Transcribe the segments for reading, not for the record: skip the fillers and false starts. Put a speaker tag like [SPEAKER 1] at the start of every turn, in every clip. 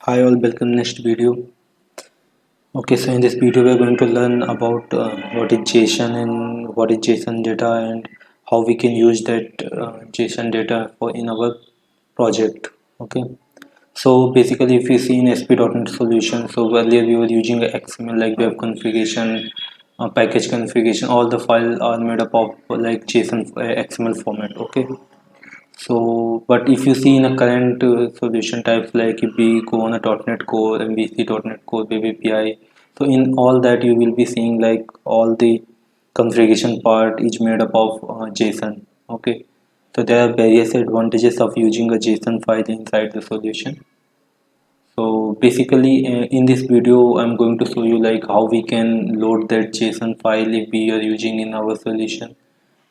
[SPEAKER 1] Hi all, welcome next video. Okay, so in this video we are going to learn about what is JSON and what is JSON data and how we can use that JSON data for in our project. Okay, so basically if you see in ASP.NET solution, so earlier we were using XML like web configuration, package configuration, all the files are made up of like JSON XML format. Okay, so, but if you see in a current solution types like if we go on a .NET Core, MVC .NET Core, Web API, so in all that you will be seeing like all the configuration part is made up of JSON. Okay, so there are various advantages of using a JSON file inside the solution. So basically in this video I'm going to show you like how we can load that JSON file if we are using in our solution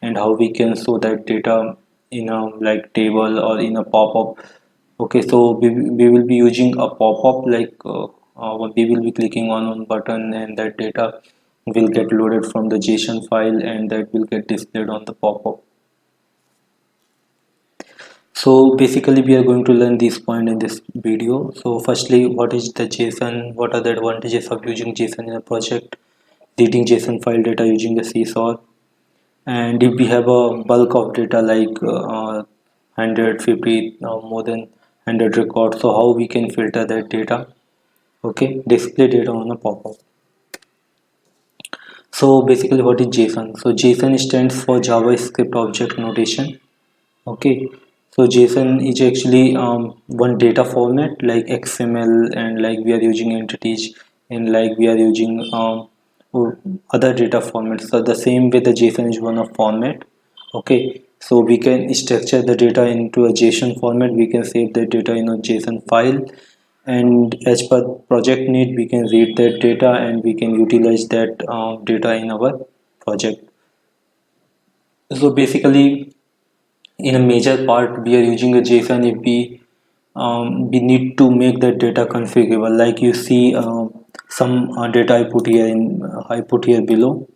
[SPEAKER 1] and how we can show that data in a like table or in a pop-up. Okay, so we will be using a pop-up like we will be clicking on one button and that data will get loaded from the JSON file and that will get displayed on the pop-up. So basically we are going to learn this point in this video. So firstly, what is the JSON? What are the advantages of using JSON in a project? Reading JSON file data using a CSOR. And if we have a bulk of data like 150 more than 100 records, so how we can filter that data? Okay, display data on a pop-up. So basically what is JSON? So JSON stands for JavaScript Object Notation. Okay, so JSON is actually one data format like XML and like we are using entities and like we are using other data formats. So the same way the JSON is one of format. Okay, so we can structure the data into a JSON format. We can save the data in a JSON file, and as per project need, we can read that data and we can utilize that data in our project. So basically in a major part we are using a JSON if we need to make that data configurable like you see some data I put here below,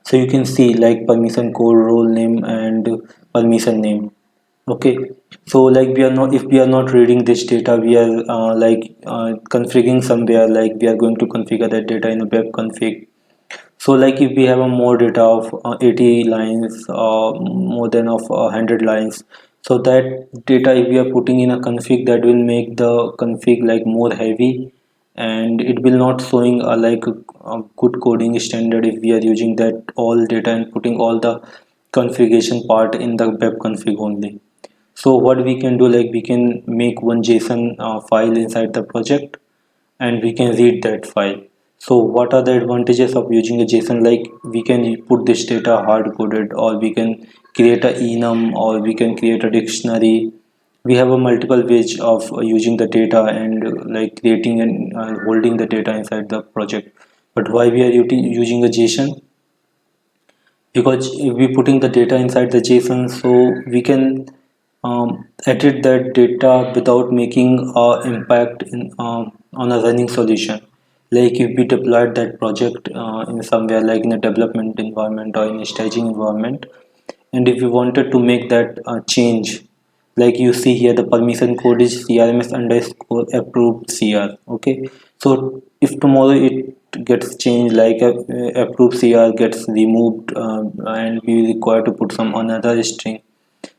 [SPEAKER 1] so you can see like permission code, role name and permission name. Okay, so like we are not, if we are not reading this data, we are configuring somewhere like we are going to configure that data in a web config. So like if we have a more data of 80 lines more than of 100 lines, so that data if we are putting in a config, that will make the config like more heavy and it will not showing a good coding standard if we are using that all data and putting all the configuration part in the web config only. So what we can do, like we can make one JSON file inside the project and we can read that file. So what are the advantages of using a JSON? Like we can put this data hard coded, or we can create a enum, or we can create a dictionary. We have a multiple ways of using the data and like creating and holding the data inside the project. But why we are using a JSON? Because if we putting the data inside the JSON, so we can edit that data without making impact on a running solution. Like if we deployed that project in somewhere like in a development environment or in a staging environment, and if we wanted to make that change, like you see here the permission code is crms underscore approved cr. Okay, so if tomorrow it gets changed like approved cr gets removed and we require to put some another string,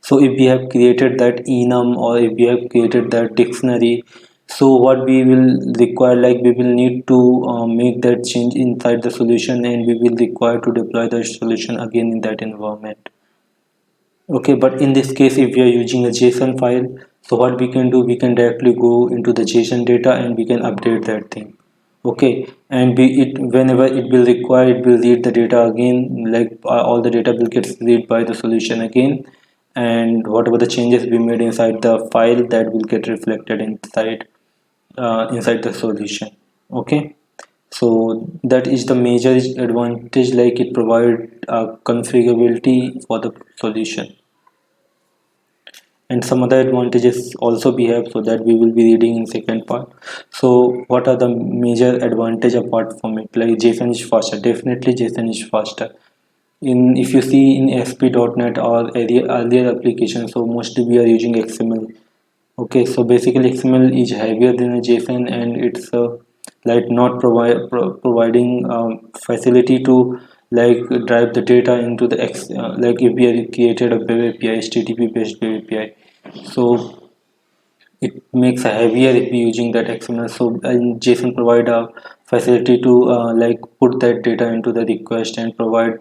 [SPEAKER 1] so if we have created that enum or if we have created that dictionary, so what we will require, like we will need to make that change inside the solution and we will require to deploy the solution again in that environment. Okay, but in this case if we are using a JSON file, so what we can do, we can directly go into the JSON data and we can update that thing. Okay, and it whenever it will require, it will read the data again, like all the data will get read by the solution again, and whatever the changes we made inside the file, that will get reflected inside the solution. Okay, so that is the major advantage, like it provide configurability for the solution. And some other advantages also we have, so that we will be reading in second part. So what are the major advantage apart from it? Like JSON is faster, definitely JSON is faster. In if you see in ASP.NET or earlier applications, so mostly we are using XML. Okay, so basically XML is heavier than a JSON, and it's like not providing facility to like drive the data into the like if we have created a web API, HTTP based web API, so it makes a heavier if you're using that XML. So JSON provide a facility to like put that data into the request and provide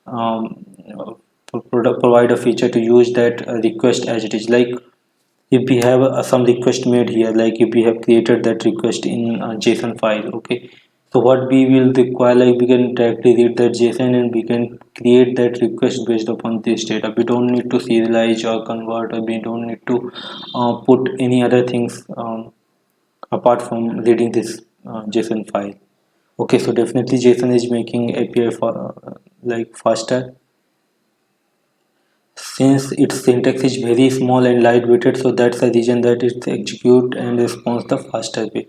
[SPEAKER 1] um, provide a feature to use that request as it is. Like if we have some request made here, like if we have created that request in a JSON file, okay, so what we will require, like we can directly read that JSON and we can create that request based upon this data. We don't need to serialize or convert, or we don't need to put any other things apart from reading this JSON file. Okay, so definitely JSON is making API for like faster, since its syntax is very small and lightweighted, so that's the reason that it execute and responds the faster way.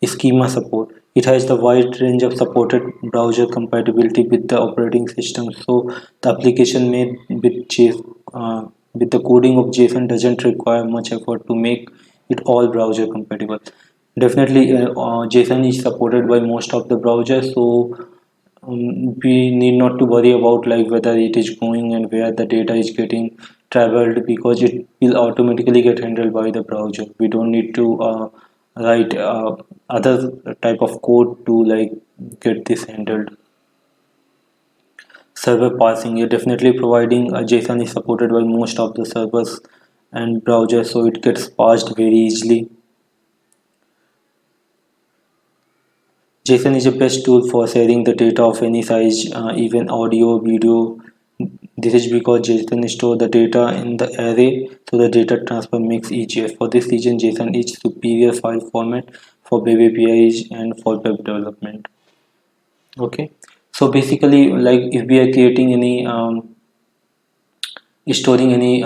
[SPEAKER 1] Schema support. It has the wide range of supported browser compatibility with the operating system. So the application made with with the coding of JSON doesn't require much effort to make it all browser compatible. Definitely, JSON is supported by most of the browsers, so we need not to worry about like whether it is going and where the data is getting traveled, because it will automatically get handled by the browser. We don't need to write other type of code to like get this handled. Server parsing, you're definitely providing JSON is supported by most of the servers and browsers, so it gets parsed very easily. JSON is the best tool for sharing the data of any size, even audio, video. This is because JSON stores the data in the array, so the data transfer makes easier. For this reason, JSON is superior file format for web APIs and for web development. Okay, so basically, like if we are creating any storing any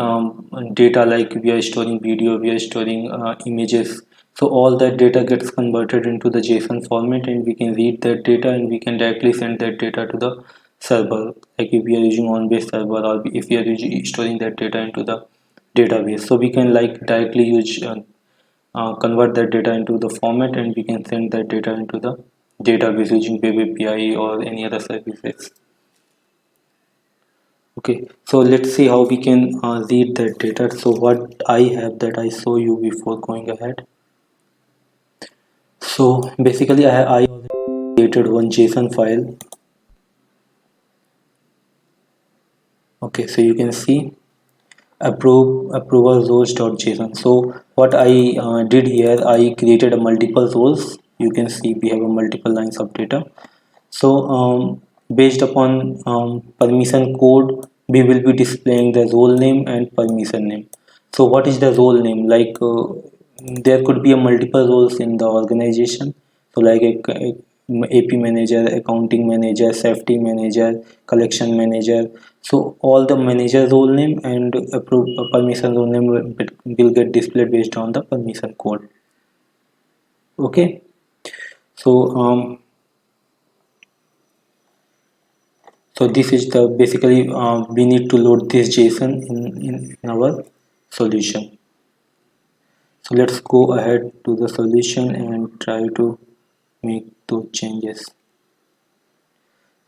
[SPEAKER 1] data, like we are storing video, we are storing images, so all that data gets converted into the JSON format, and we can read that data and we can directly send that data to the server, like if we are using on-base server, or if we are storing that data into the database, so we can like directly use convert that data into the format, and we can send that data into the database using web API or any other services. Okay, so let's see how we can read that data. So what I have that I show you before going ahead. So basically I created one JSON file. Okay, so you can see approval roles.json. So what I did here, I created a multiple roles. You can see we have a multiple lines of data. So based upon permission code, we will be displaying the role name and permission name. So what is the role name? Like there could be a multiple roles in the organization. So like a AP manager, accounting manager, safety manager, collection manager. So all the manager role name and permission role name will get displayed based on the permission code. Okay. So so this is the basically we need to load this JSON in our solution. So let's go ahead to the solution and try to make those changes.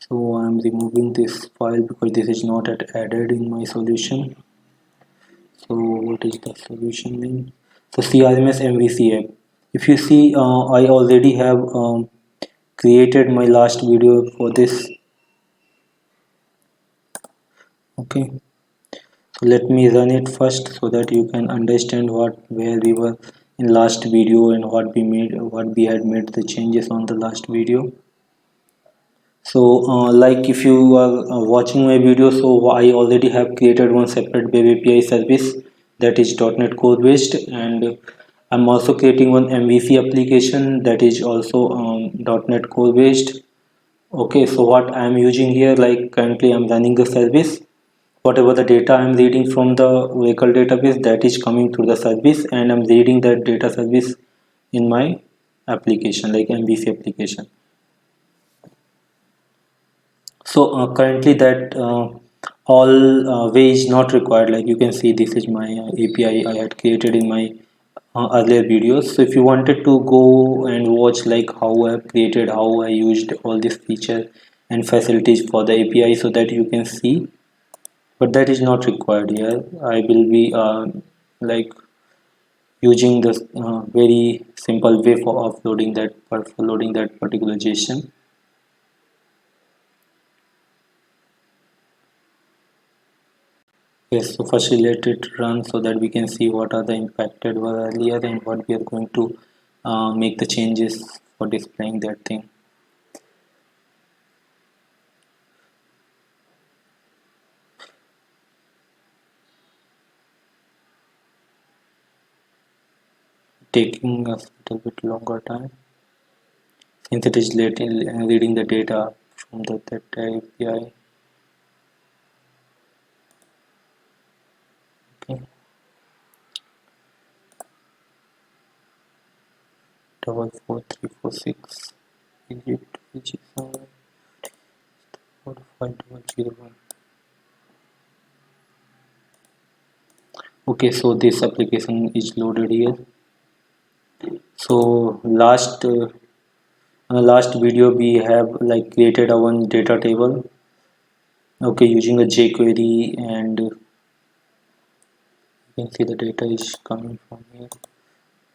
[SPEAKER 1] So I'm removing this file because this is not added in my solution. So what is the solution name? So CRMS MVC app. If you see, I already have created my last video for this. Okay. So let me run it first so that you can understand where we were in last video and what we had made the changes on the last video. So like if you are watching my video, so I already have created one separate web API service that is .NET Core based, and I'm also creating one MVC application that is also .NET Core based. Okay, so what I'm using here, like currently I'm running the service. Whatever the data I'm reading from the Oracle database, that is coming through the service, and I'm reading that data service in my application, like MVC application. So currently that all way is not required. Like you can see, this is my API I had created in my earlier videos. So if you wanted to go and watch like how I've created, how I used all these feature and facilities for the API, so that you can see, but that is not required here. I will be like using this very simple way for uploading that, for loading that particular JSON. Yes, so firstly let it run so that we can see what are the impacted were earlier and what we are going to make the changes for displaying that thing. Taking us a little bit longer time since it is late in reading the data from the that API. Okay, double 4346 Egypt, which is 45001. Okay, so this application is loaded here. So last video we have like created a one data table. Okay, using a jQuery, and you can see the data is coming from here.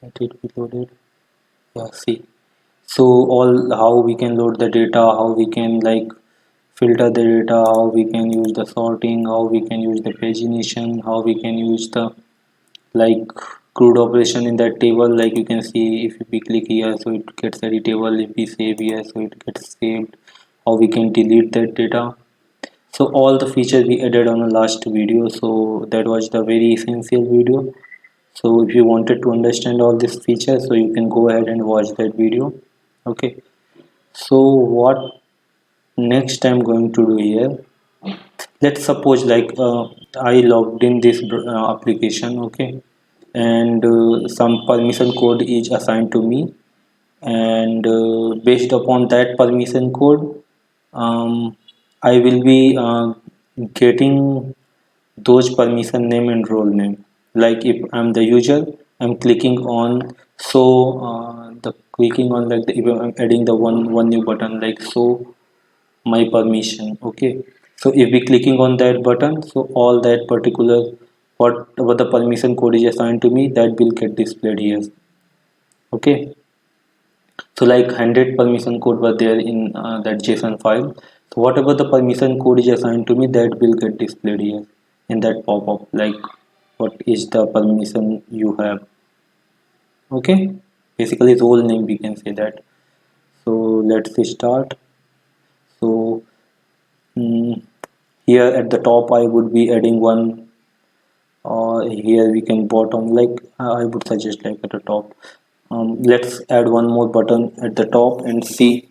[SPEAKER 1] Let it be loaded. Yeah, see. So all how we can load the data, how we can like filter the data, how we can use the sorting, how we can use the pagination, how we can use the like CRUD operation in that table. Like you can see, if we click here, so it gets editable. If we save here, so it gets saved. How we can delete that data. So all the features we added on the last video. So that was the very essential video. So if you wanted to understand all these features, so you can go ahead and watch that video. Okay. So what next I'm going to do here, let's suppose like I logged in this application, okay, and some permission code is assigned to me, and based upon that permission code, I will be getting those permission name and role name. Like if I'm the user, I'm clicking on, so the clicking on like the, if I'm adding the one new button like so my permission. Okay, so if we clicking on that button, so all that particular whatever the permission code is assigned to me, that will get displayed here. Okay, so like 100 permission code were there in that JSON file. So whatever the permission code is assigned to me, that will get displayed here in that pop-up, like what is the permission you have. Okay, basically role name we can say that. So let's start. So here at the top I would be adding one, or here we can bottom, like I would suggest like at the top. Let's add one more button at the top and see.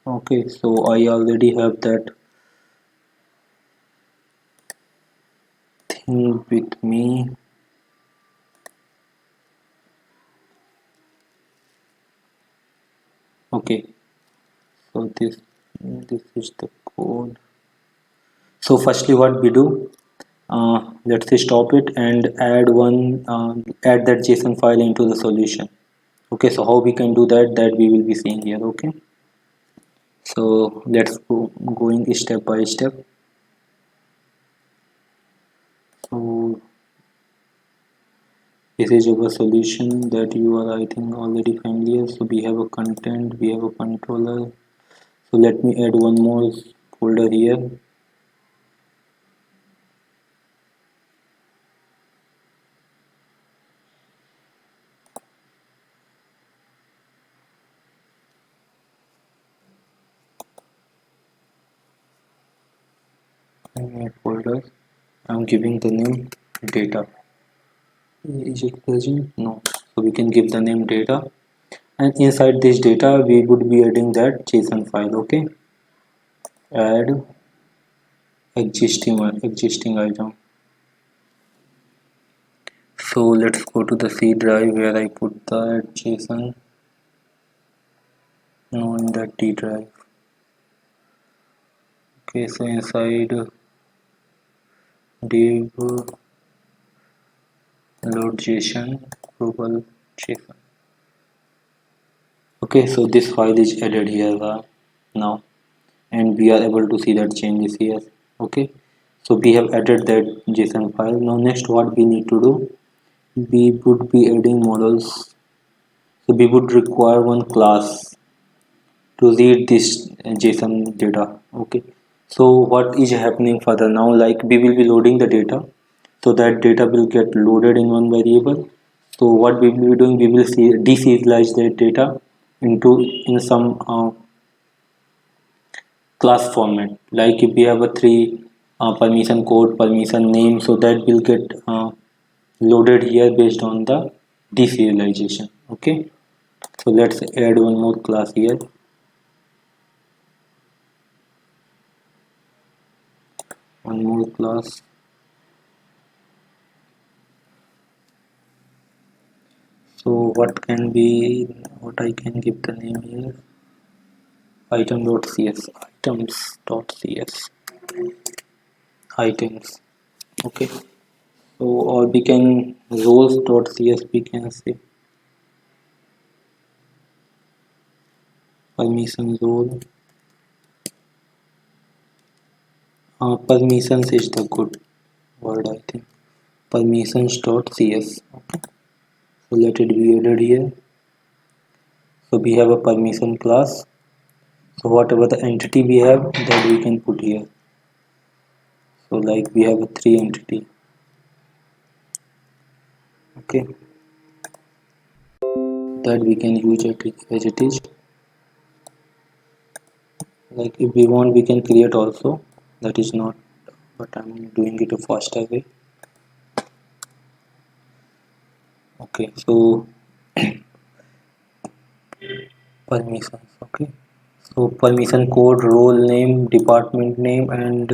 [SPEAKER 1] Okay, so I already have that thing with me. Okay, so this is the code. So firstly what we do, let's stop it and add that JSON file into the solution. Okay, so how we can do that, that we will be seeing here. Okay, so let's go going step by step. So this is our solution that you are I think already familiar. So we have a content, we have a controller. So let me add one more folder here. And add folder. I'm giving the name data. Is it present? No. So we can give the name data, and inside this data we would be adding that JSON file. Okay, add existing item. So let's go to the C drive where I put the JSON. No, in the D drive. Okay, so inside div load JSON global JSON. Okay, so this file is added here now, and we are able to see that changes here. Okay, so we have added that JSON file. Now next what we need to do, we would be adding models. So we would require one class to read this JSON data. Okay, so what is happening further now, like we will be loading the data, so that data will get loaded in one variable. So what we will be doing, we will see deserialize that data into in some class format. Like if we have a three permission code, permission name, so that will get loaded here based on the deserialization. Okay, so let's add one more class here. One more class. So what I can give the name here, item.cs, items.cs, items. Okay, so or we can roles.cs, we can say permission role. Permissions is the good word, I think. Permissions.cs. Okay, so let it be added here. So we have a permission class. So whatever the entity we have, that we can put here. So like we have a three entity. Okay, that we can use it as it is. Like if we want, we can create also. That is not, but I'm doing it a faster way. Okay, so permissions. Okay, so permission code, role name, department name, and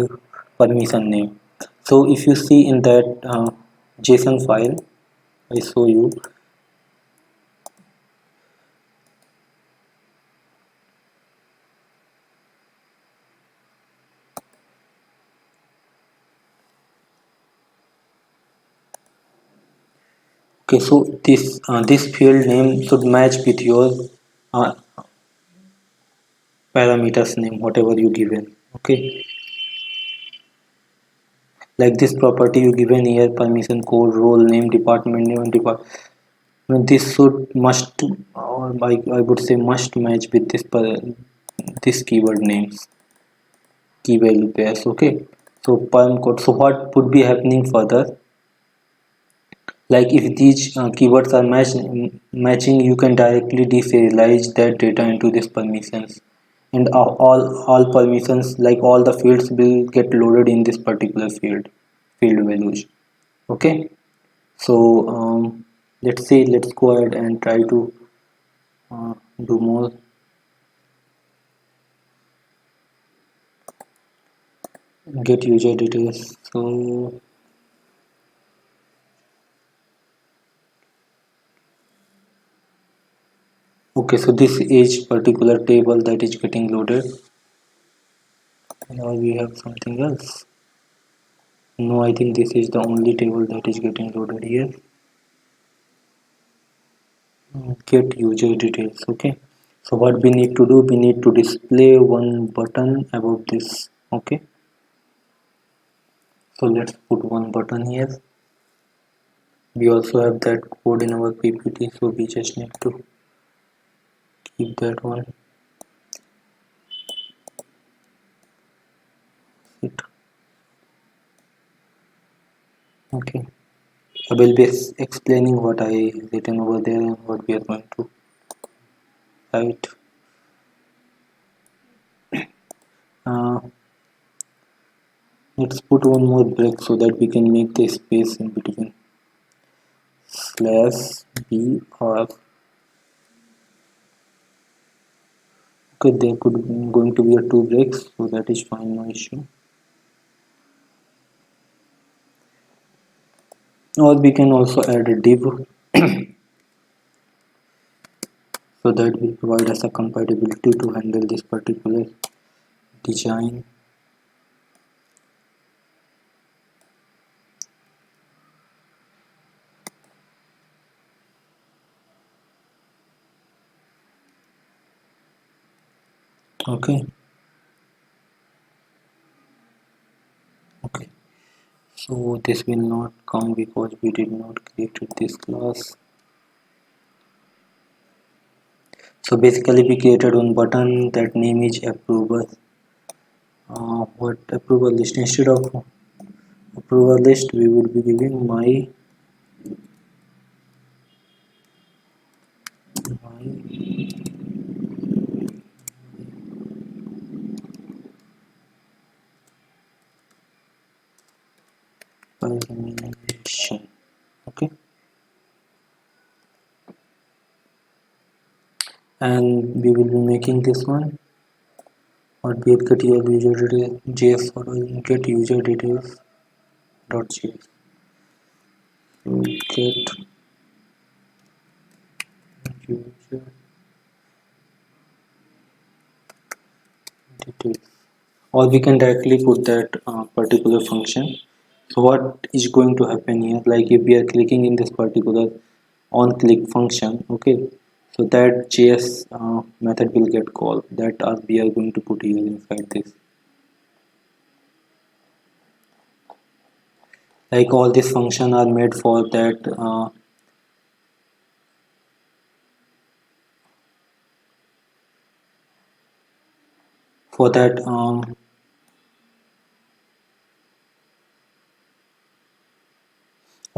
[SPEAKER 1] permission name. So if you see in that JSON file, I show you. Okay, so this field name should match with your uh, parameters name, whatever you given. Okay, like this property you given here, permission code, role name, department name, and this should must, or I would say must match with this keyword names, key value pairs. Okay, so perm code. So what would be happening further, like if these keywords are matching, you can directly deserialize that data into these permissions, and all permissions, like all the fields will get loaded in this particular field values. Okay, so let's go ahead and try to do more. Get user details. So okay, so this is particular table that is getting loaded. Now we have something else. No, I think this is the only table that is getting loaded here. Get user details. Okay, so what we need to do, we need to display one button above this. Okay, so let's put one button here. We also have that code in our ppt, so we just need to keep that one. It. Okay, I will be explaining what I written over there and what we are going to write. uh, let's put one more break so that we can make the space in between. Slash b or okay, there could going to be a two breaks, so that is fine, no issue. Or we can also add a div so that will provide us a compatibility to handle this particular design. Okay. Okay, so this will not come because we did not create this class. So basically we created one button that name is approval. What approval list? Instead of approval list we would be giving my permission. Okay, and we will be making this one what we get here user details js or get user details dot js. So get user details, or we can directly put that particular function. So what is going to happen here, like if we are clicking in this particular on click function, okay, so that js method will get called, that we are going to put here inside this. Like all these function are made for that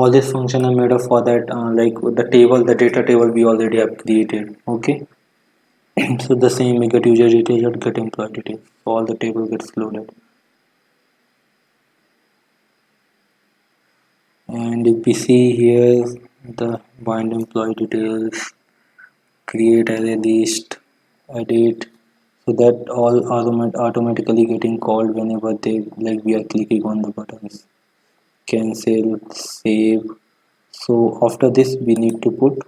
[SPEAKER 1] all these function are made up for that like the data table we already have created. Okay. So the same, we get user details and get employee details, so all the table gets loaded. And if we see here the bind employee details, create array list, edit, so that all automatically getting called whenever they, like we are clicking on the buttons. Cancel, save. So after this we need to put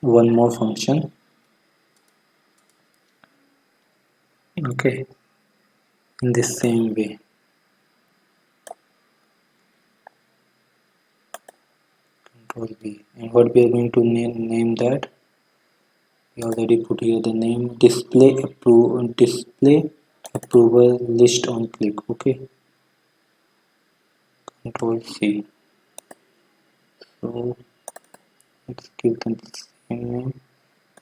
[SPEAKER 1] one more function. Okay, in the same way. Control V. And what we are going to name that, we already put here the name, display approval list on click. Okay, control C. So let's give them the same name.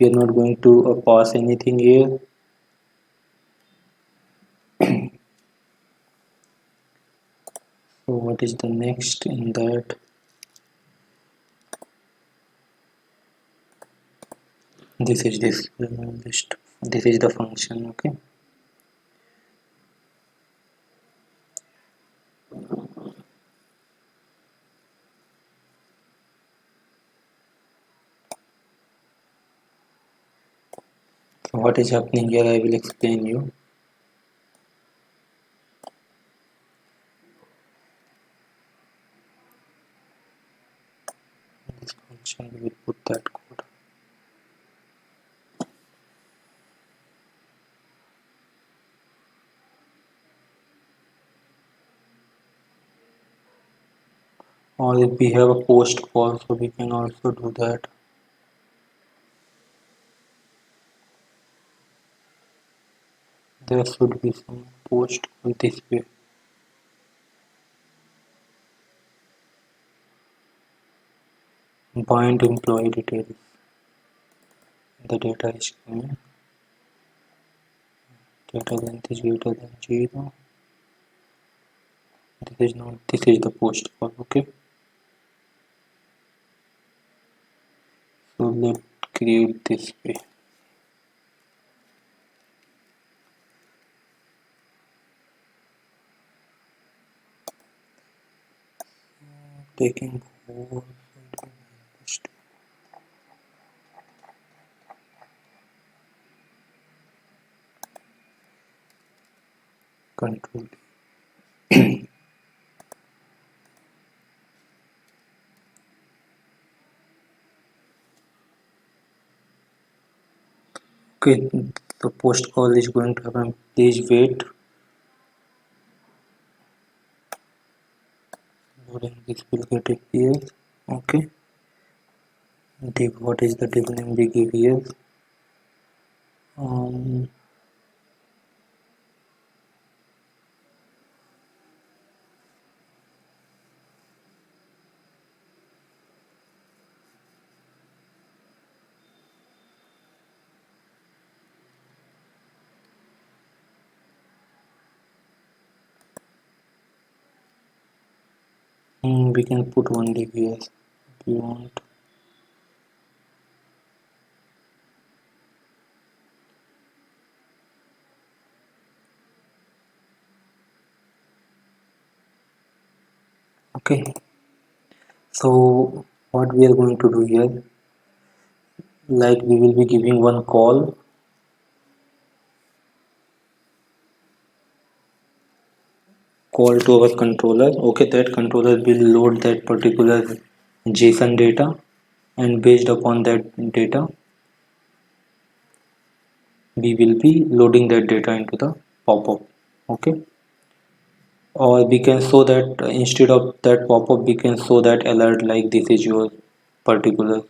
[SPEAKER 1] We are not going to pass anything here. So what is the next in that? This is this list. This is the function. Okay. So what is happening here, I will explain you. This function we will put that code. Or if we have a post call, so we can also do that. There should be some post call this way. Bind employee details. The data is coming. Data length is greater than 0. This is not, this is the post call. Okay. So let's create this way. Taking 4. Control. Okay, the post call is going to happen. Please wait. Loading, this will get appears. Okay. Div, what is the div name we give here? um, we can put 1 dbs if you want. Okay, so what we are going to do here, like we will be giving one call to our controller. Okay, that controller will load that particular JSON data, and based upon that data we will be loading that data into the pop-up. Okay, or we can show that instead of that pop-up we can show that alert like this is your particular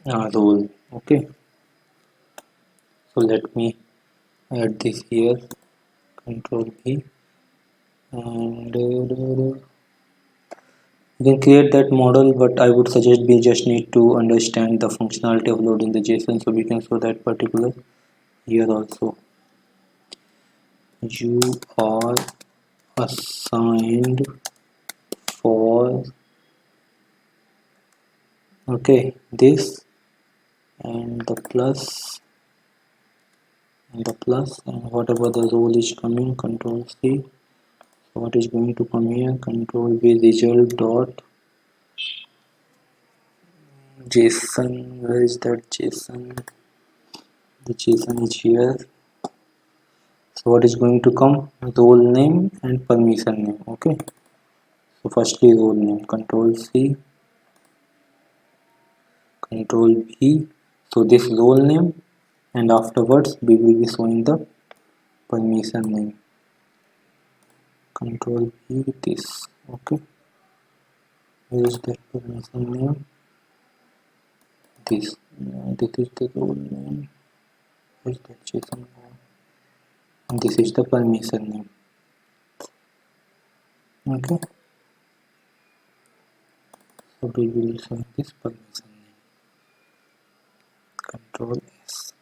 [SPEAKER 1] role. Okay, so let me add this here, control B, and you can create that model, but I would suggest we just need to understand the functionality of loading the JSON, so we can show that particular here also. You are assigned for, okay, this, and the plus, and the plus, and whatever the role is coming, control C. So what is going to come here, control V, result dot JSON. Where is that JSON? The JSON is here. So what is going to come, role name and permission name. Okay, so firstly role name, control C, control V. So this role name, and afterwards we will be showing the permission name, control V, this. Okay, where is that permission name, this. This is the role name. Where is that JSON, and this is the permission name. Okay, so we will show this permission name, control S.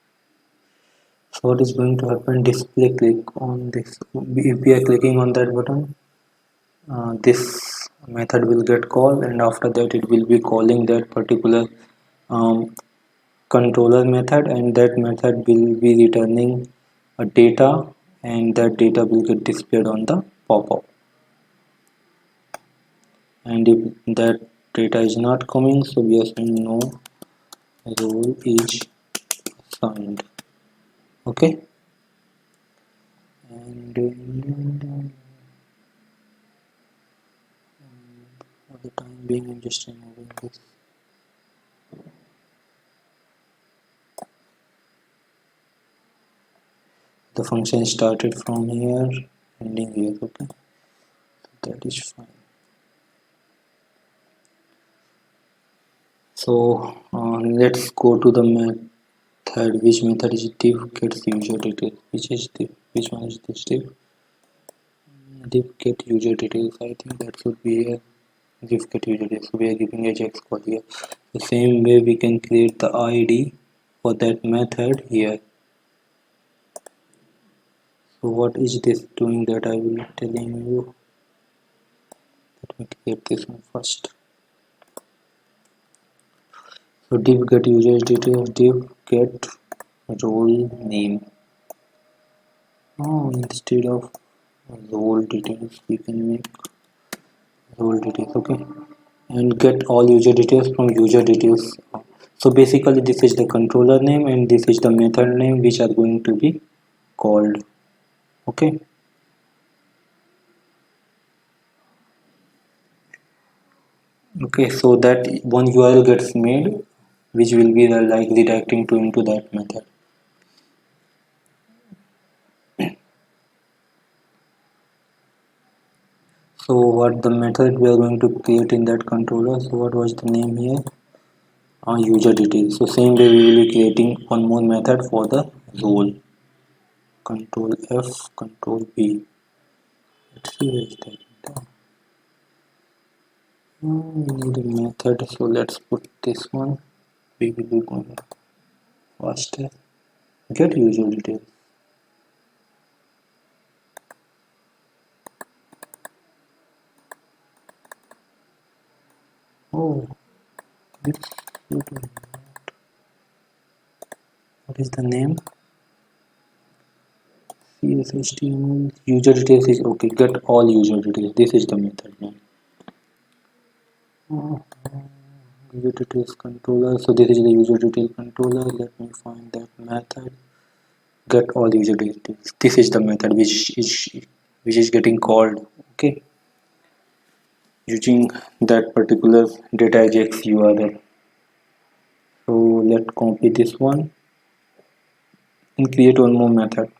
[SPEAKER 1] So what is going to happen, display click on this, if we are clicking on that button, this method will get called, and after that it will be calling that particular um, controller method, and that method will be returning a data, and that data will get displayed on the pop-up. And if that data is not coming, so we are saying no role is assigned. Okay, and for the time being I'm just removing this. The function started from here, ending here. Okay, that is fine. So let's go to the method. Which method is div gets user details? Which is div? Which one is this div? Div get user details. I think that should be here. Div get user details. So we are giving ajax call here. The same way we can create the ID for that method here. So what is this doing, that I will telling you. Let me create this one first. So div get user details, div get role name. Oh, instead of role details we can make role details. Okay, and get all user details from user details. So basically this is the controller name and this is the method name which are going to be called. Okay, okay, so that one URL gets made which will be the like redirecting to into that method. So what the method we are going to create in that controller, so what was the name here, user details. So same way we will be creating one more method for the role. Control F, Control B. Let's see where is that. We need a method, so let's put this one. We will be going faster. Get user details. Oh, this, what is the name? CSHTML user details is okay. Get all user details. This is the method name. User details controller. So this is the user detail controller. Let me find that method. Get all user details. This is the method which is getting called. Okay, using that particular data ajax URL. So let's copy this one and create one more method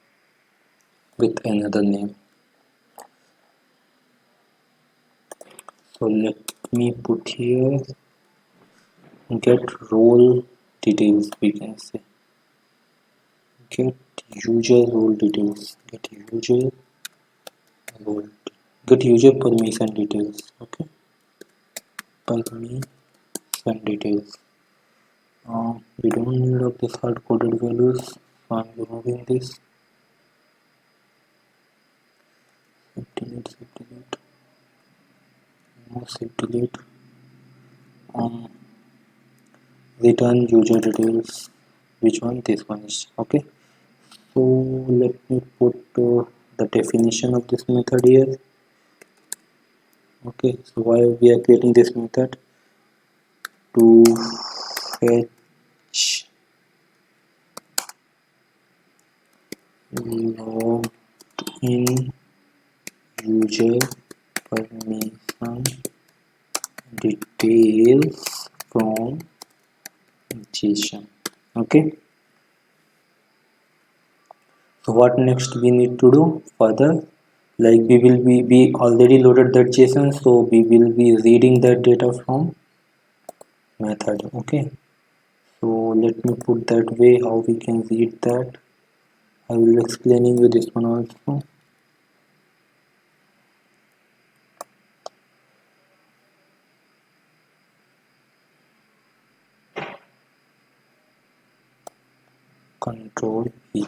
[SPEAKER 1] with another name. So let me put here get role details. We can say get user role details. Role get user permission details. Okay, permission details. We don't need of this hard-coded values, so I'm removing this. Delete, no save delete. Return user details. Which one? This one is okay. So let me put the definition of this method here. Okay, so why we are creating this method? To fetch logged in user permission details from JSON. Okay, so what next we need to do further? Like we already loaded that JSON, so we will be reading that data from method. Okay, so let me put that way how we can read that. I will explaining you this one also. Control V.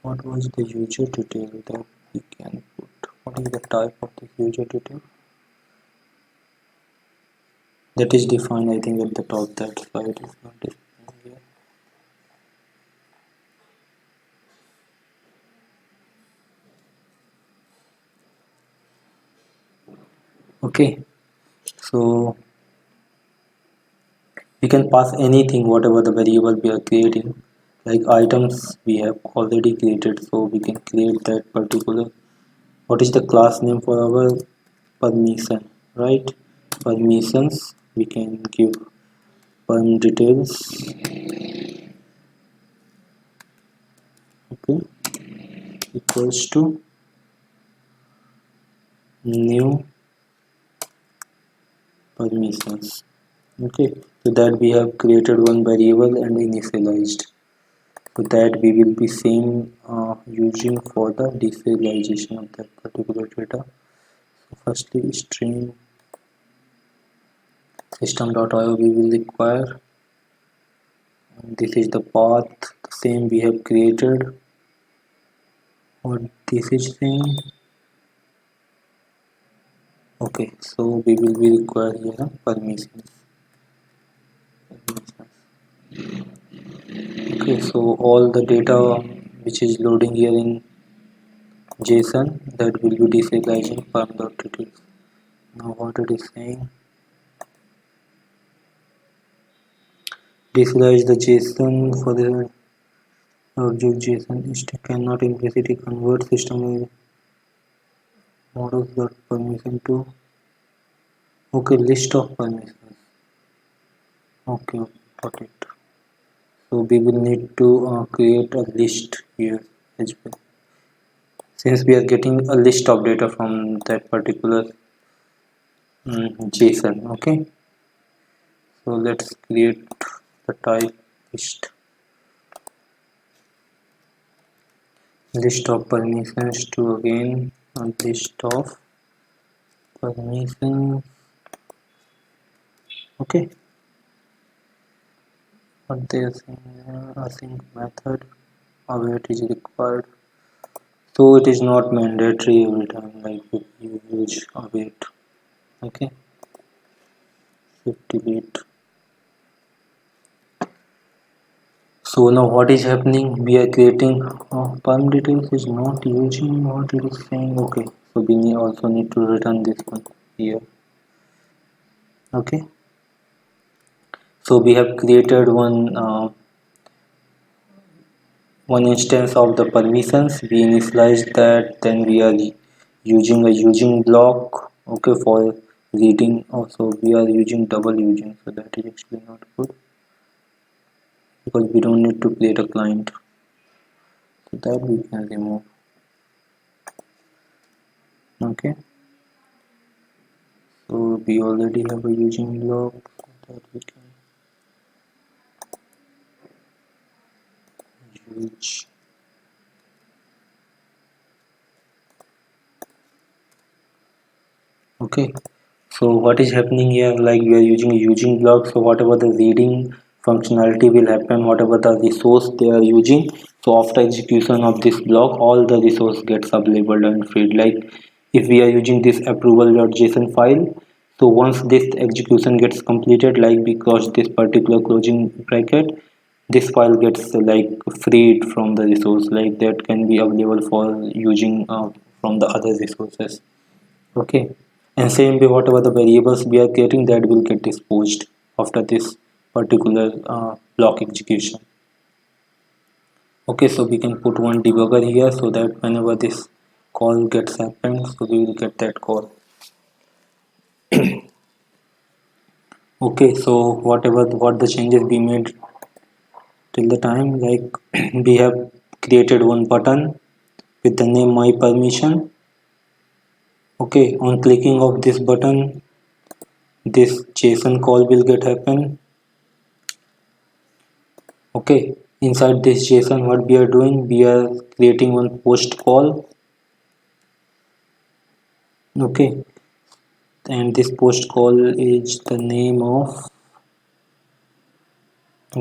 [SPEAKER 1] What was the user detail that we can put? What is the type of the user detail? That is defined, I think, at the top. That slide is not defined here. Okay, so we can pass anything, whatever the variable we are creating. Like items we have already created, so we can create that particular. What is the class name for our permission? Right, permissions. We can give perm details. Okay, equals to new permissions. Okay, so that we have created one variable and initialized, so that we will be same using for the deserialization of that particular data. So firstly string system.io we will require, and this is the path, the same we have created. What this is saying, okay, so we will be require here permissions. Okay, so all the data which is loading here in JSON, that will be deserializing perm.details. Now what it is saying, deserialize the JSON for the object JSON is cannot implicitly convert system models dot permission to, okay, list of permissions. Okay, got it. So we will need to create a list here as well, since we are getting a list of data from that particular JSON. Okay, so let's create the type list of permissions to again a list of permissions. Okay, what they are saying, async method await is required, so it is not mandatory every time like if you use await. Okay, 50 bit. So now what is happening, we are creating perm details is not using what it is saying. Okay, so we also need to return this one here. Okay, so we have created one instance of the permissions, we initialize that, then we are using a using block. Okay, for reading also we are using double using, so that is actually not good because we don't need to create a client, so that we can remove. Okay, so we already have a using block, so that we can use. Okay, so what is happening here, like we are using a using block, so whatever the reading functionality will happen, whatever the resource they are using, so after execution of this block all the resource gets available and freed. Like if we are using this approval.json file, so once this execution gets completed, like because this particular closing bracket, this file gets like freed from the resource, like that can be available for using from the other resources. Okay, and same way whatever the variables we are getting, that will get disposed after this particular block execution. Okay, so we can put one debugger here so that whenever this call gets happened, so we will get that call. Okay, so what the changes we made till the time, like we have created one button with the name my permission. Okay, on clicking of this button, this JSON call will get happen. Okay, inside this JSON what we are doing, we are creating one post call. Okay, and this post call is the name of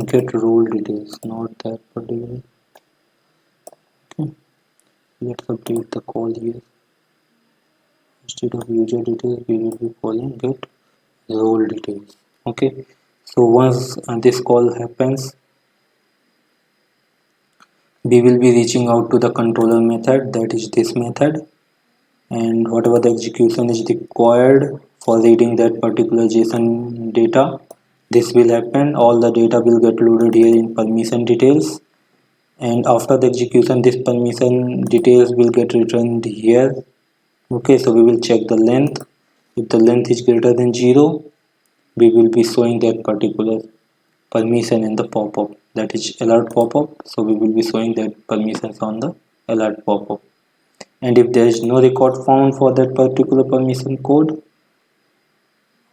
[SPEAKER 1] get role details, not that particular. Okay, let's update the call here. Instead of user details we will be calling get role details. Okay, so once this call happens, we will be reaching out to the controller method, that is this method, and whatever the execution is required for reading that particular JSON data, this will happen. All the data will get loaded here in permission details, and after the execution this permission details will get returned here. Okay, so we will check the length. If the length is greater than 0, we will be showing that particular permission in the pop-up, that is alert pop-up, so we will be showing that permissions on the alert pop-up. And if there is no record found for that particular permission code,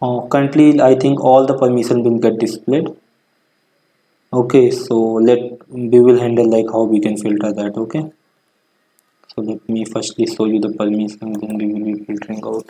[SPEAKER 1] currently I think all the permission will get displayed. Okay, so we will handle like how we can filter that. Okay, so let me firstly show you the permission, then we will be filtering out.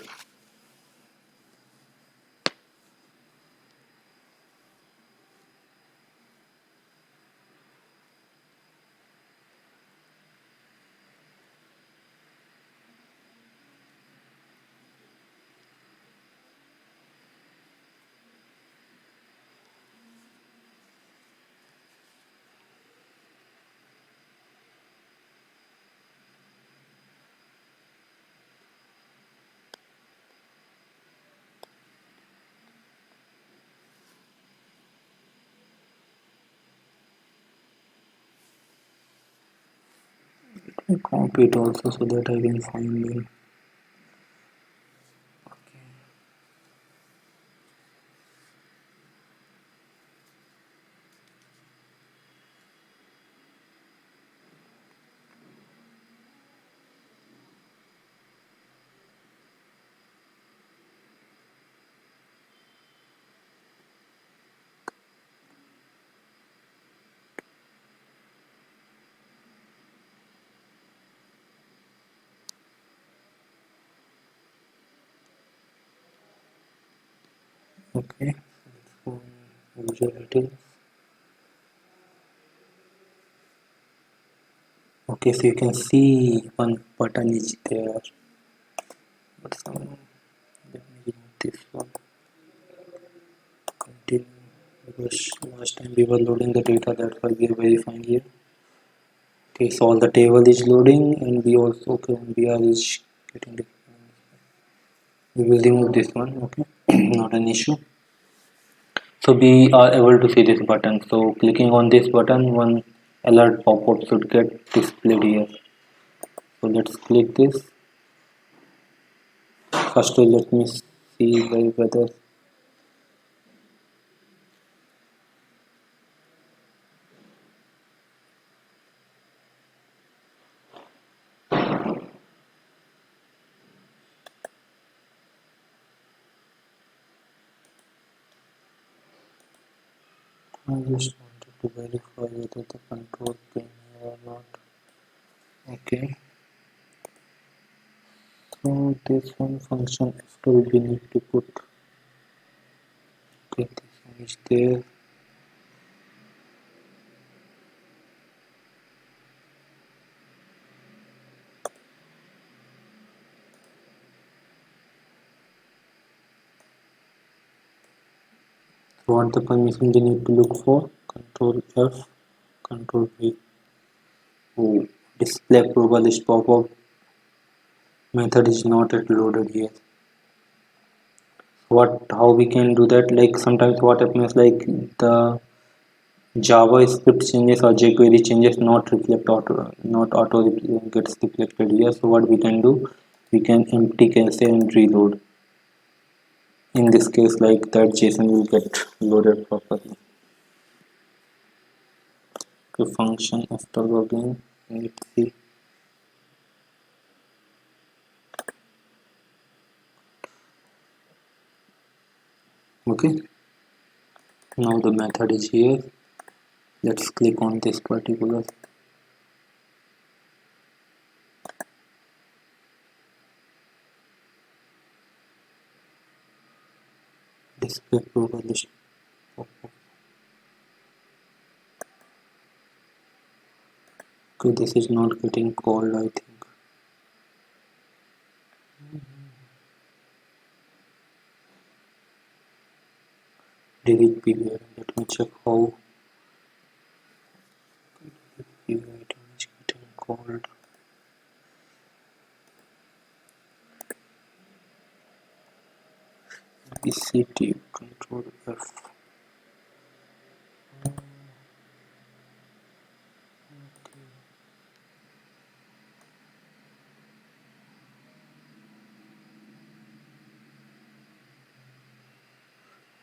[SPEAKER 1] I copy it also so that I can find them. Okay, so user details. Okay, so you can see one button is there, but some, let me remove this one. Continue, because last time we were loading the data, that's why we are verifying here. Okay, so all the table is loading, and we also, okay, BR is getting the, we will remove this one. Okay, not an issue. So we are able to see this button, so clicking on this button, one alert pop-up should get displayed here. So let's click this. First let me see whether, I just wanted to verify whether the control pin here or not. Okay, so this one function after we need to put, okay, this one is there. So what the permission we need to look for? Control F, Control V. Oh, display approval is pop-up. Method is not yet loaded here. What, how we can do that? Like sometimes what happens, like the JavaScript changes or jQuery changes not reflect auto, not auto gets reflected here. So what we can do? We can empty cache and reload. In this case, like that JSON will get loaded properly. Okay, function after login. Let's see. Okay. Now the method is here. Let's click on this particular display approval list. Okay, this is not getting called, I think. Delete PBR. Let me check how PBR item is getting called. BCT control F.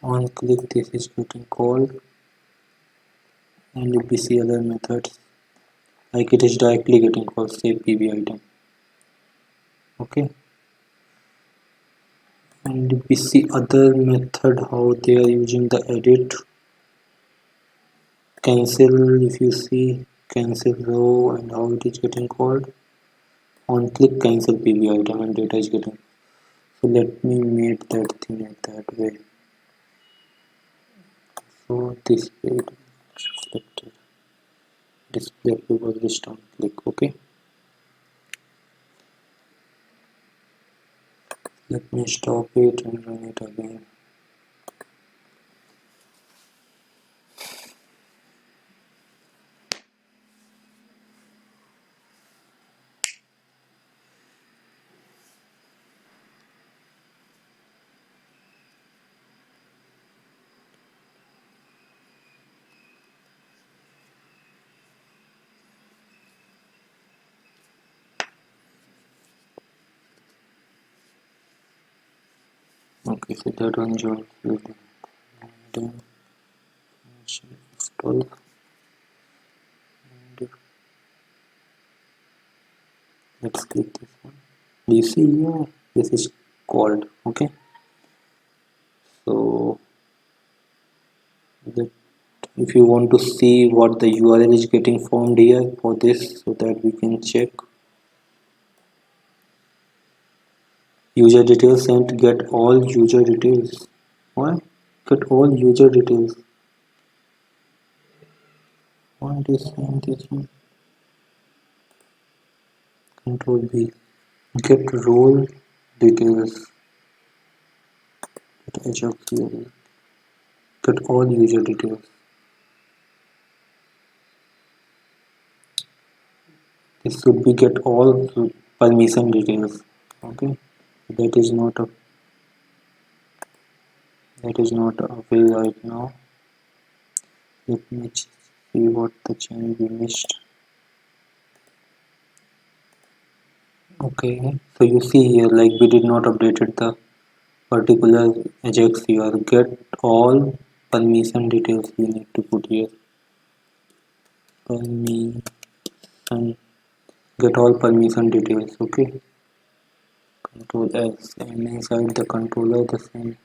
[SPEAKER 1] On click this is getting called, and if we see other methods, like it is directly getting called save PB item. Okay, and if we see other method how they are using the edit cancel, if you see cancel row and how it is getting called, on click cancel PB item and data is getting. So let me make that thing like that way. So this page reflected display approval list on click. Okay, let me stop it and run it again. Okay, so that one job will be done. 12 and let's click this one. Do you see here? This is called. Okay, so that if you want to see what the URL is getting formed here for this, so that we can check user details and get all user details. Why? Get all user details. What is saying this one? Control B. Get role details. Get Ajax here. Get all user details. This should be get all permission details. Okay. That is not a that is not a way right now. Let me see what the change we missed. Okay, so you see here like we did not updated the particular Ajax here. Get all permission details we need to put here. Permission. Get all permission details. Okay. Control X and inside the controller the same.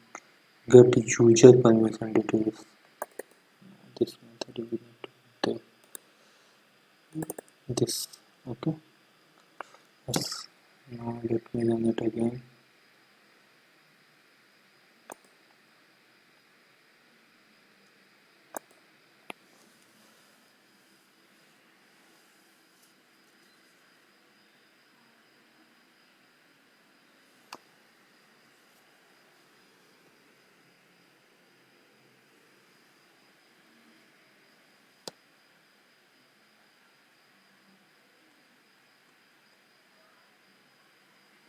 [SPEAKER 1] Get user permission details. This method we need to put this. Okay. Yes. Now let me run it again.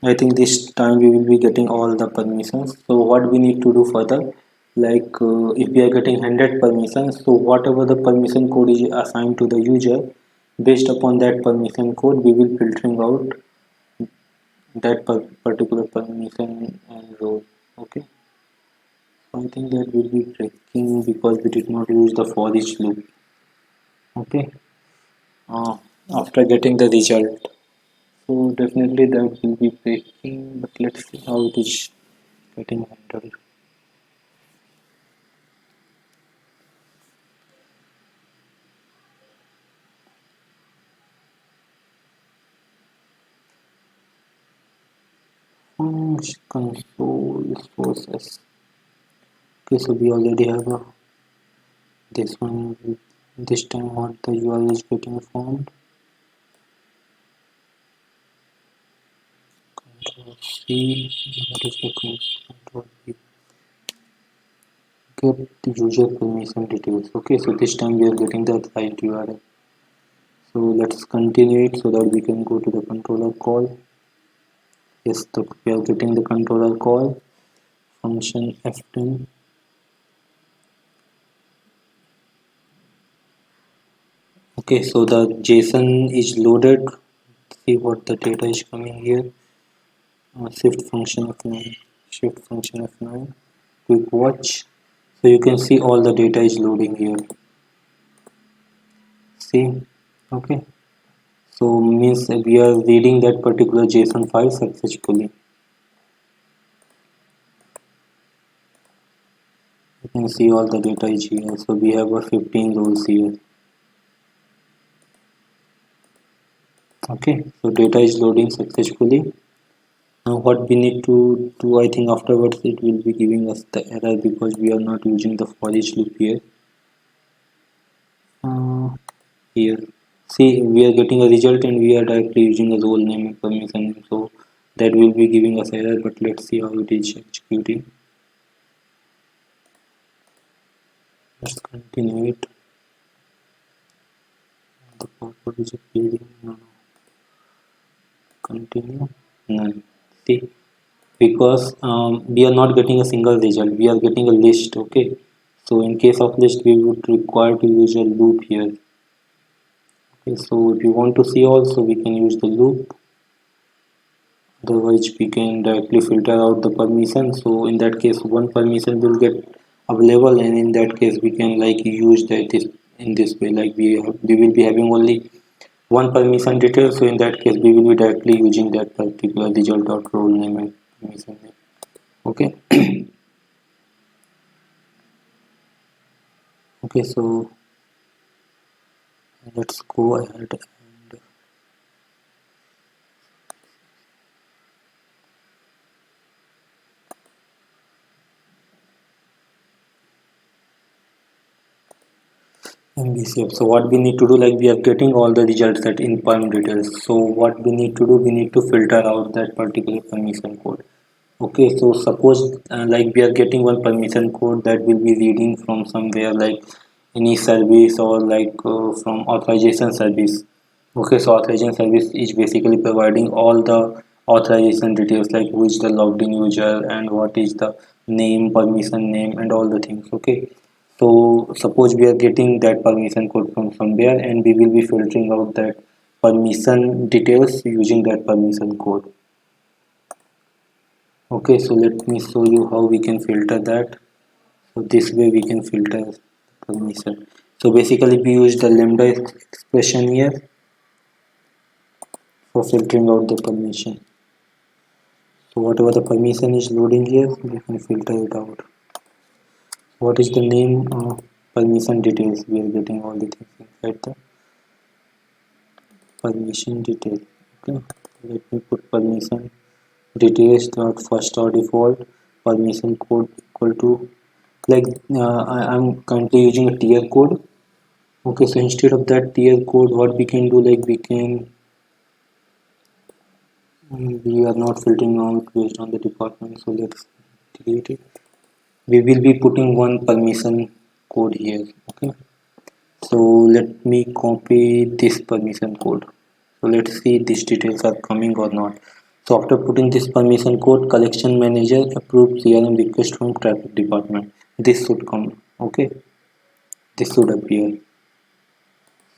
[SPEAKER 1] I think this time we will be getting all the permissions. So what we need to do further, like if we are getting 100 permissions, so whatever the permission code is assigned to the user, based upon that permission code, we will filtering out that particular permission and role. Okay. So I think that will be breaking because we did not use the for each loop. Okay. Uh, After getting the result. So definitely that will be breaking, but let's see how it is getting handled. Console process. Okay, so we already have this one. This time, what the URL is getting formed. Control C. What is the control B? Get the user permission details. Okay, so this time we are getting the right URL. So let's continue it so that we can go to the controller call. Yes, we are getting the controller call function F10. Okay, so the JSON is loaded. See what the data is coming here. Shift function F9. Shift function F9. Quick watch. So you can see all the data is loading here. See, okay. So means we are reading that particular JSON file successfully. You can see all the data is here. So we have 15 rows here. Okay, so data is loading successfully. Now what we need to do, I think afterwards it will be giving us the error because we are not using the for each loop here. Here, see we are getting a result and we are directly using a role name and permission name. So that will be giving us error, but let's see how it is executing. Let's continue it. The purpose is appearing. No, continue. None. See, because we are not getting a single result, we are getting a list. Okay, so in case of list, we would require to use a loop here. Okay, so if you want to see also, we can use the loop. Otherwise, we can directly filter out the permission. So in that case, one permission will get available, and in that case, we can like use that in this way. Like we will be having only one permission detail. So in that case, we will be directly using that particular result dot role name and permission name. Okay. Okay. So let's go ahead and MVCF. So what we need to do, like we are getting all the result set in perm details. So what we need to do, we need to filter out that particular permission code. Okay, so suppose like we are getting one permission code that will be reading from somewhere like any service or like from authorization service. Okay, so authorization service is basically providing all the authorization details like who is the logged in user and what is the name, permission name and all the things. Okay, so suppose we are getting that permission code from somewhere and we will be filtering out that permission details using that permission code. Okay, so let me show you how we can filter that. So this way we can filter permission. So basically we use the lambda expression here for filtering out the permission. So whatever the permission is loading here, we can filter it out. What is the name? Permission details. We are getting all the things inside the permission detail. Okay, let me put permission details dot first or default permission code equal to like I'm currently using a tier code. Okay, so instead of that tier code, what we can do, like we can we are not filtering out based on the department, so let's delete it. We will be putting one permission code here. Okay, so let me copy this permission code. So let's see these details are coming or not. So after putting this permission code, collection manager approved CRM request from traffic department. This should come. Okay, this should appear.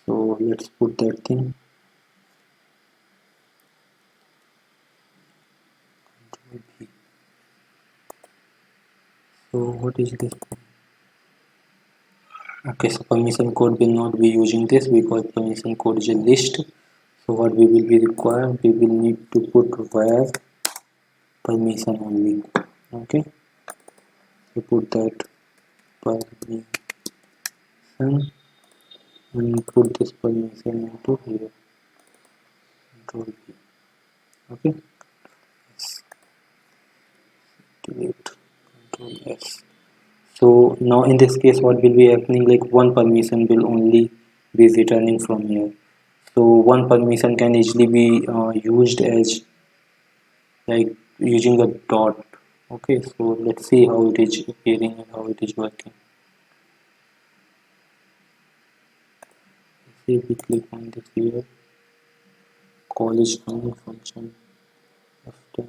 [SPEAKER 1] So let's put that thing. So what is this? Okay, so permission code will not be using this because permission code is a list. So what we will be required, we will need to put where permission only. Okay, we put that permission and put this permission into here. Control V. Okay, delete. Control S. So now in this case, what will be happening? Like one permission will only be returning from here. So one permission can easily be used as like using a dot. Okay, so let's see how it is appearing and how it is working. If we click on this here, call is coming function after.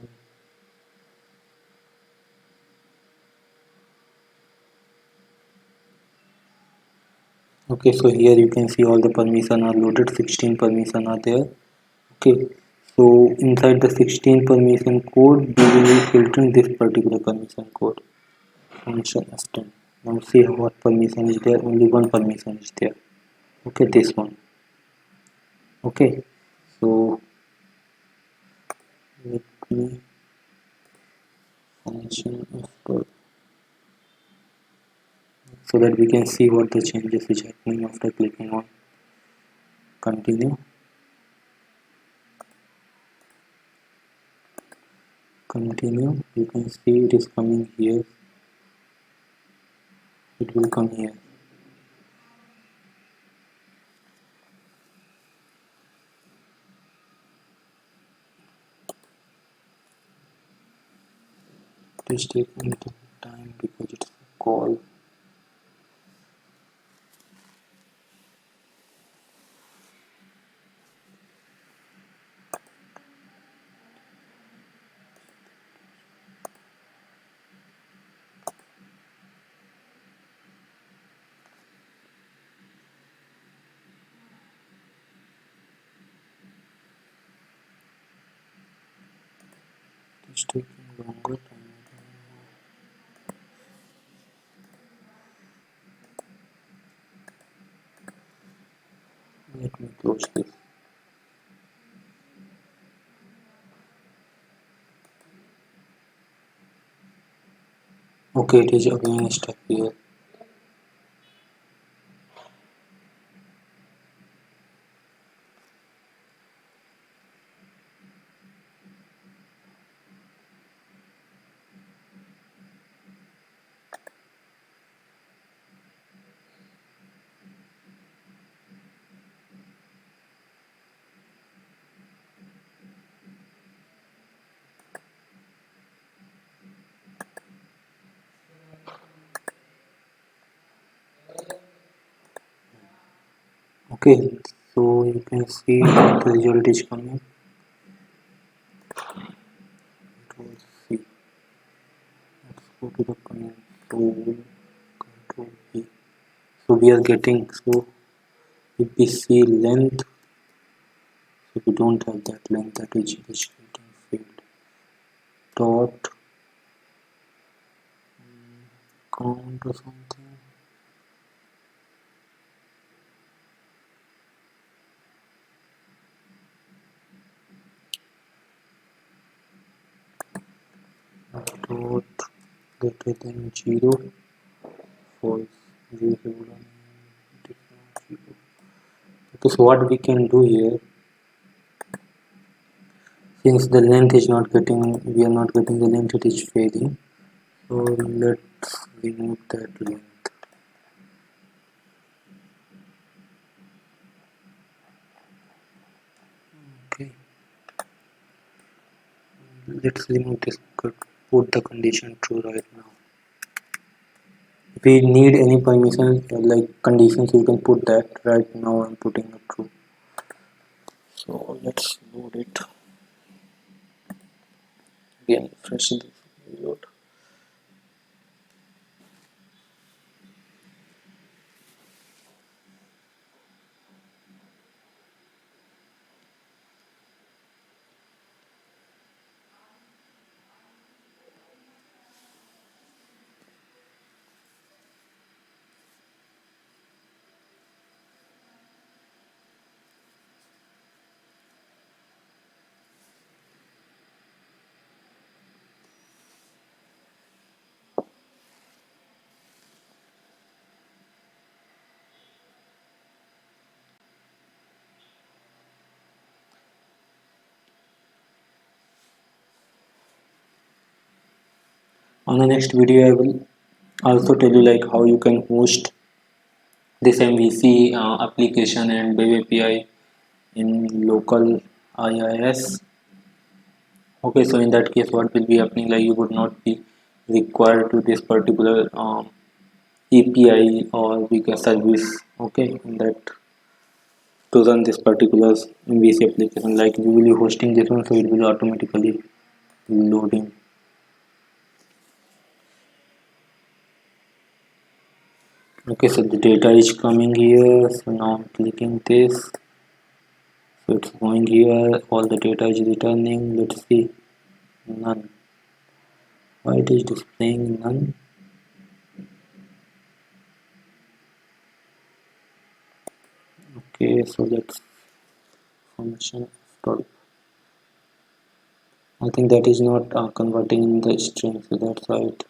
[SPEAKER 1] Okay, so here you can see all the permission are loaded, 16 permission are there. Okay, so inside the 16 permission code we will be filtering this particular permission code function f10. Now see what permission is there, only one permission is there. Okay, this one. Okay, so let me function f12 so that we can see what the changes is happening after clicking on continue. Continue, you can see it is coming here, it will come here. It is taking little time because it's a call. It's taking longer time. Let me close this. Okay, it is again stuck here. Okay, so you can see that the result is coming. Control C. Let's go to the control V. So we are getting, so if we see length, so we don't have that length, that is getting filled. Dot count or something. Dot greater than 0, false. 0, 0. Okay, so what we can do here, since the length is not getting, we are not getting the length, it is fading. So let's remove that length. Okay, let's remove this, put the condition true right now. If we need any permission like conditions, you can put that. Right now I'm putting it true. So let's load it again, refresh this, load. On the next video I will also tell you like how you can host this MVC application and Web API in local IIS. Okay, so in that case what will be happening, like you would not be required to this particular API or bigger service, okay, in that to run this particular MVC application. Like we will be hosting this one, so it will automatically loading. Okay, so the data is coming here, so now I'm clicking this, so it's going here, all the data is returning. Let's see, none. Why it is displaying none? Okay, so let's function dot. I think that is not converting in the string, so that's why it.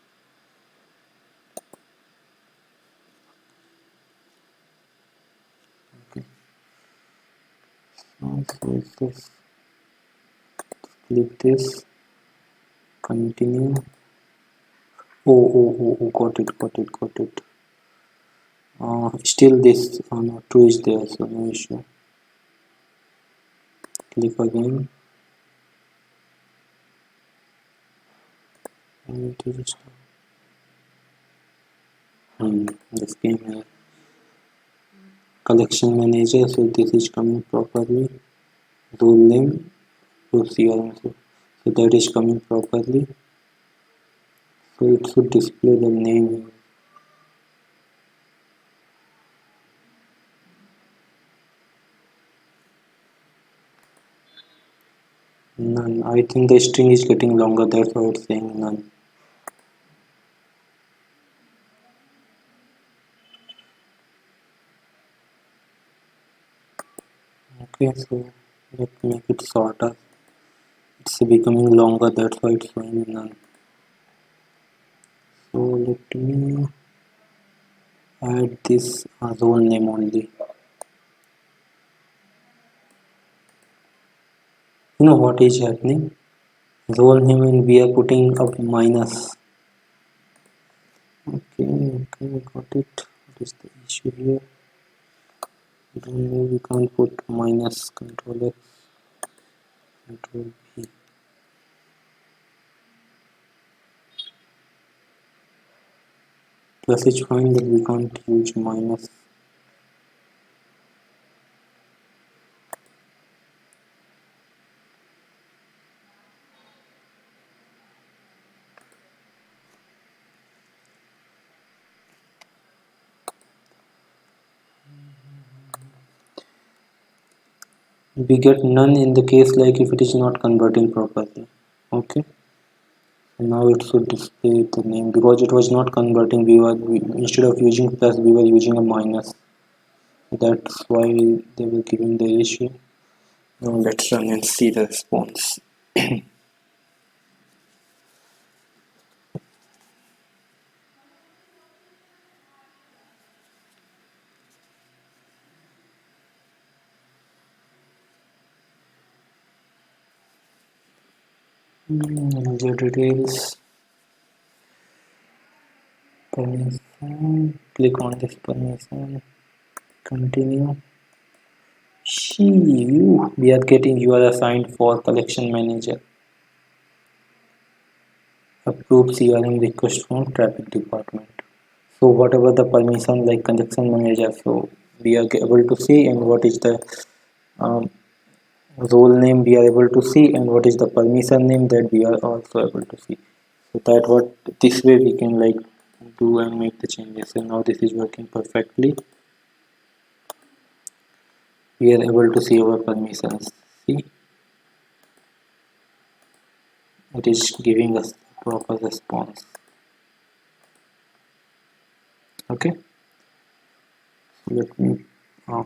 [SPEAKER 1] Okay, now so it's this. Click this, continue. Oh, got it. Still this no, true is there, so no issue. Click again, and it is this came here. Collection manager, so this is coming properly. Role name, to CRM, so that is coming properly. So it should display the name here. None. I think the string is getting longer, that's why it's saying none. Okay, so let's make it shorter. It's becoming longer, that's why it's showing none. So let me add this role name only. You know what is happening? Role name and we are putting up minus. Okay, got it. What is the issue here? I don't know, we can't put minus. Control X, Control V. Plus is fine, but we can't use minus. we get none in the case like if it is not converting properly. Okay, now it should display the name because it was not converting. Instead of using plus we were using a minus. That's why they were giving the issue. Now let's run and see the response. User details, permission, click on this permission, continue. We are getting you are assigned for collection manager. Approved CRM request from traffic department. So whatever the permission like collection manager, so we are able to see, and what is the um, role name we are able to see, and what is the permission name that we are also able to see. So that what this way we can like do and make the changes. And now this is working perfectly. We are able to see our permissions. See, it is giving us proper response. Okay, so let me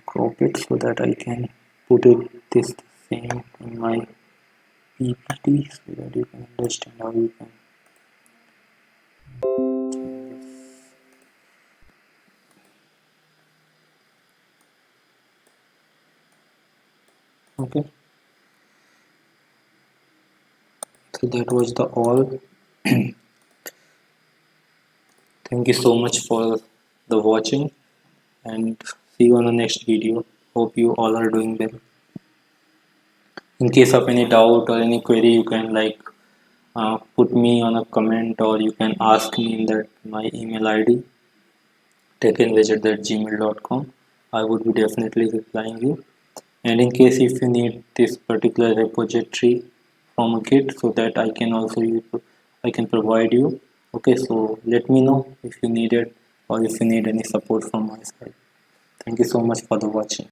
[SPEAKER 1] crop it so that I can put it this same in my PPT so that you can understand how you can change this. Okay, so that was the all. Thank you so much for the watching, and see you on the next video. Hope you all are doing well. In case of any doubt or any query, you can like put me on a comment, or you can ask me in that my email ID techandwidget@gmail.com. I would be definitely replying you. And in case if you need this particular repository from a Git, so that I can provide you. Okay, so let me know if you need it or if you need any support from my side. Thank you so much for the watching.